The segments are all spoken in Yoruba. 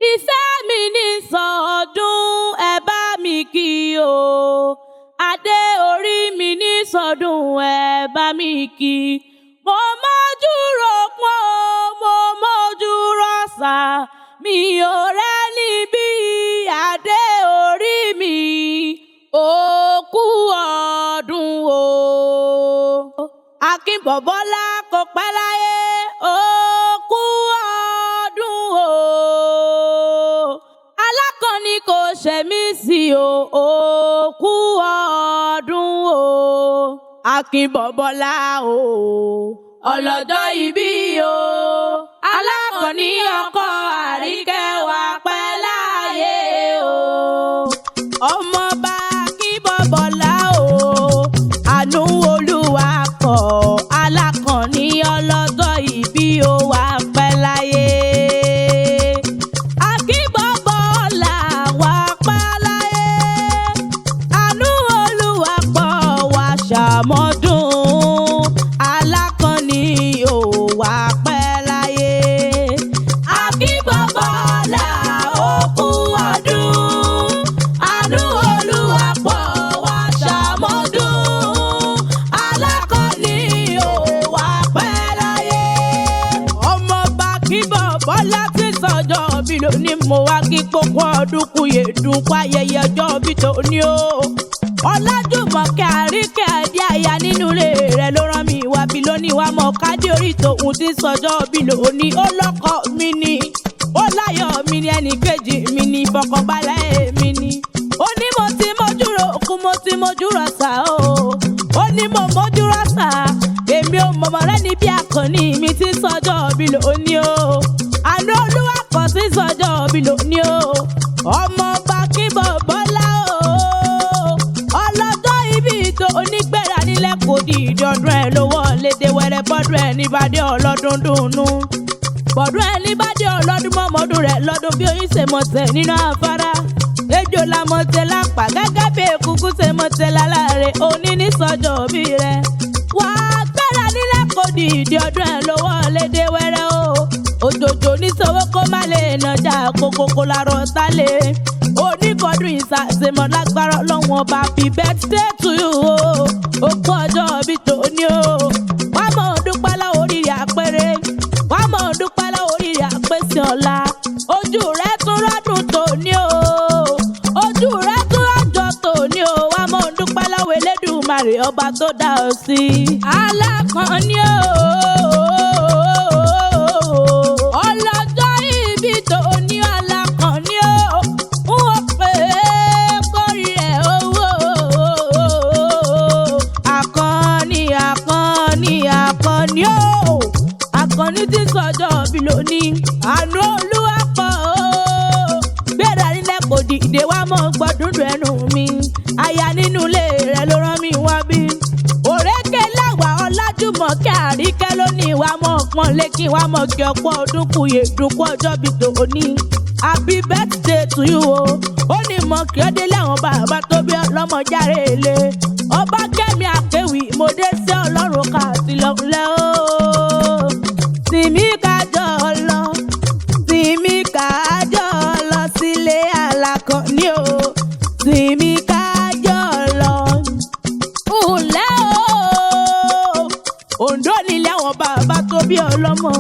Ìfẹ́ mi ní sọdún ẹ bá mi kí o. Adé orí mi ní sọdún ẹ bá mi kí. Mo mójú ròpọ̀, mo mójú rọ̀ṣà. Mi ò rẹ́ni bí adé orí mi. Ó kú ọdún o. Akinbobola kò pẹ́ láyé. Ó kú ọdún o. Alákànní kò ṣẹ̀mí sí o. Ó kú ọdún o. Akinbobola o. Ọlọ́jọ́ ìbí o. Alákànní ọkọ Àríkẹ́ wà pẹ́ láyé o. Ọmọọba Akinbobola o. Àánú Olúwa pọ̀. Alákànní ọlọ́jọ́ ìbí o wà pẹ́ láyé. Akinbobola wà pẹ́ láyé. Àánú Olúwa pọ̀ wà ṣàmọ́dún. Alákànní o wà pẹ́ láyé. Akinbobola ó kú ọdún. Àánú Olúwa pọ̀ wà ṣàmọ́dún. Alákànní o wà pẹ́ láyé. Ọmọọba Akinbobola ti sọjọ́ bí lónìí mo wá kí kókó ọdún kúyè dùn páyẹyẹ ọjọ́ bí tòní o. Ọlájùmọ̀kẹ́ Àríkẹ́ ẹ̀dí àyà nínú ilé rẹ̀ ló rán mi wá bí lónìí wá mọ̀ kádé orí tòun ti sọjọ́ bí lónìí. Ó lọ́kọ mi ni, ó láyọ̀ mi ni, ẹnì kejì mi ni, ìfọ̀kànbalẹ̀ mi ni. Ó ní mo ti mójú ròkun, mo ti mójú rọ̀ṣà o. Ó ní mo mójú rọ̀ṣà, èmi ò mọ̀mọ́ rẹ́ ní bí Àkànní mi ti sọjọ́ bí lónìí o. Àánú Olúwa pọ̀ sí sọjọ́ bí lónìí o. Ọmọọba Akinbobola o. Ọlọ́jọ́ ìbí tó onígbẹ̀rẹ̀ nílẹ̀ kò di ìdọ́dún ẹ̀ ló wọlé dé wẹ́rẹ́ bọ́dún ẹ̀ níbàdí ọlọ́dún dùnú. Bọ́dún ẹ̀ níbàdí ọlọ́dún mọ́mọ́dún rẹ̀ lọ́dún bí oyin ṣe mọ̀tẹ̀ nínú afárá. Ejò la mọ̀tẹ̀ lápá gẹ́gẹ́ bí èkúkú ṣe mọ̀tẹ̀ lálàrẹ̀ òní ní sọ́jọ́ bí rẹ̀. Wà á gbẹ̀rẹ̀ nílẹ̀ kò di ìdọ́dún ẹ̀ ló wọlé dé wẹ́rẹ́ o. Òjòjò ní sọ́wọ́ kó má lè nàjà kókókó lárọ̀ sálẹ̀. Onífọdún ìsàsèmọ̀ lágbára Ọlọ́run ọba happy birthday to you o. Ó kú ọjọ́ bí tòní o. Wá mọ̀ dúpẹ́ láwọn oríire àpẹẹrẹ. Wá mọ̀ dúpẹ́ láwọn oríire àpèsè ọ̀la. Ojú rẹ̀ tún rọ́dún tòní o. Ojú rẹ̀ tún rọ́jọ́ tòní o. Wá mọ̀ dúpẹ́ láwọn Elédùmarè ọba tó dá ọ sí. Alákànní o. Ọlọ́jọ́ ìbí tòní Alákànní o. Wọ́n pè é kórì rẹ̀ owó. Àkànní Àkànní Àkànní o. Àkànní ti sọjọ́ bí lónìí. Àánú Olúwa pọ̀ o. Gbéra nílẹ̀ kò dìde wá mọ́ gbọ́dún ẹnu mi. Aya nínú ilé rẹ̀ ló rán mi wá bí. Òrékè láwà Ọlájùmọ̀kẹ́ Àríkẹ́ lónìí wá mọ̀ pọ́n lékì wá mọ̀ kí ọ̀pọ̀ ọdún kúyè dùnkú ọjọ́ bí tòní. Happy birthday to you o. Ó ní mọ̀ kí ó délé àwọn bàbá tó bí ọlọ́mọ járe lé. Ọba Kẹ́mi Àkéwì mo dé sí Ọlọ́run ká sí lọ́lẹ́ o. Tìmí kájọ lọ, tìmí kájọ lọ sílé Alákànní o. Tìmí kájọ lọ. Ǹlẹ́ o. Oǹdó nílé àwọn bàbá tó bí ọlọ́mọ.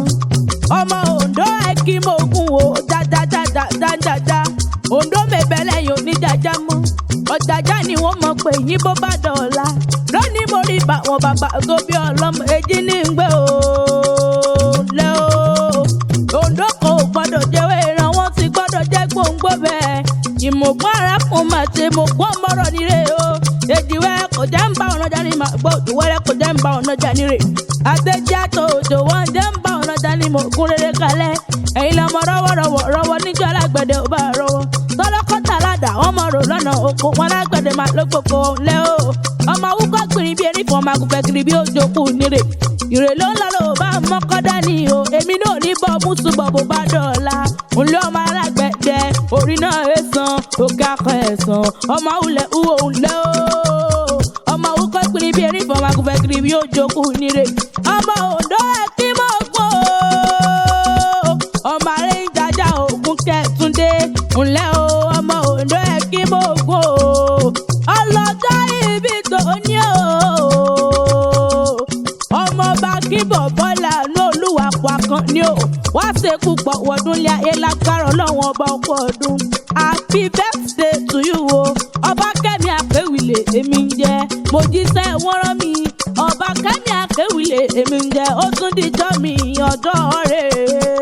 Ọmọ Oǹdó ẹ̀kímọ̀gùn o. Jájájájájájá. Oǹdó mẹ́bẹ̀lẹ̀ yóò ní jájá mọ́. Ọ̀jájá ni wọ́n mọ̀ pé yín bó bá dọ̀la. Lónìí mo rí bá wọn bàbá tó bí ọlọ́mọ. Èjì ní ń gbé o. Lẹ́ o. Oǹdó kò gbọ́dọ̀ jẹ́wé ìran wọn ti gbọ́dọ̀ jẹ́ gbòǹgbò bẹ́ẹ̀. Ìmọ̀gbọ́n arákùnrin máa ṣe mọ̀gbọ́n mọ́rọ̀ nílé o. Èjì wẹ́rẹ́ kò jẹ́ ń bá ọ̀nà jáde máa gbọ́ òjò wẹ́rẹ́ kò jẹ́ ń bá ọ̀nà jáde rè. Àtẹ̀jẹ́ àtọ̀ òjò wọn jẹ́ ń bá ọ̀nà jáde mọ̀ ògùn rere kalẹ̀. Ẹ̀yin lọ́mọ rọ́wọ́ níjọ́ alágbẹ̀dẹ ò bá rọ́wọ́. Tọ́lọ́kọ́tà ládà wọ́n mọ̀ rò lọ́nà oko wọn alágbẹ̀dẹ máa ló gbogbo lẹ́ o. Ọmọ awúkọ́ gbìnrín bí erin fún ọmọ agùnfẹ́ kiri bí òjò kù nírè. Ìrè ló ń lọ lò bá mọ́kọ́ dání o. Èmi náà ní bọ́ mùsùn bọ̀ bó bá dọ̀la. Òǹlé ọmọ alágbẹ̀dẹ orí náà èsàn òkè akọ ẹ̀sán. Ọmọ awúlẹ̀ uwo òǹlẹ̀ o. Ọmọ awúkọ́ gbìnrín bí erin fún ọmọ agùnfẹ́ kiri bí òjò kù nírè. Ọmọ Oǹdó ẹ̀kímọ̀gùn o. Ọmọ arẹ́ ń jaja ògùn kẹ́tùndé. ńlẹ́ o ọmọ Oǹdó ẹ kí mo gùn o ọlọ́jọ́ ìbí tó ní o ọmọọba Akinbobola ní Olúwapọ̀ Àkànní o wá ṣekú pọ̀ wọ̀dún lé ayé lágbára Ọlọ́run ọba ọkọ̀ ọdún happy birthday to you o ọba Kẹ́mi Akéwìlé èmi ń jẹ́ mo jíṣẹ́ wọ́n rán mi ọba Kẹ́mi Akéwìlé èmi ń jẹ́ ó tún díjọ́ mi ọjọ́ rẹ̀.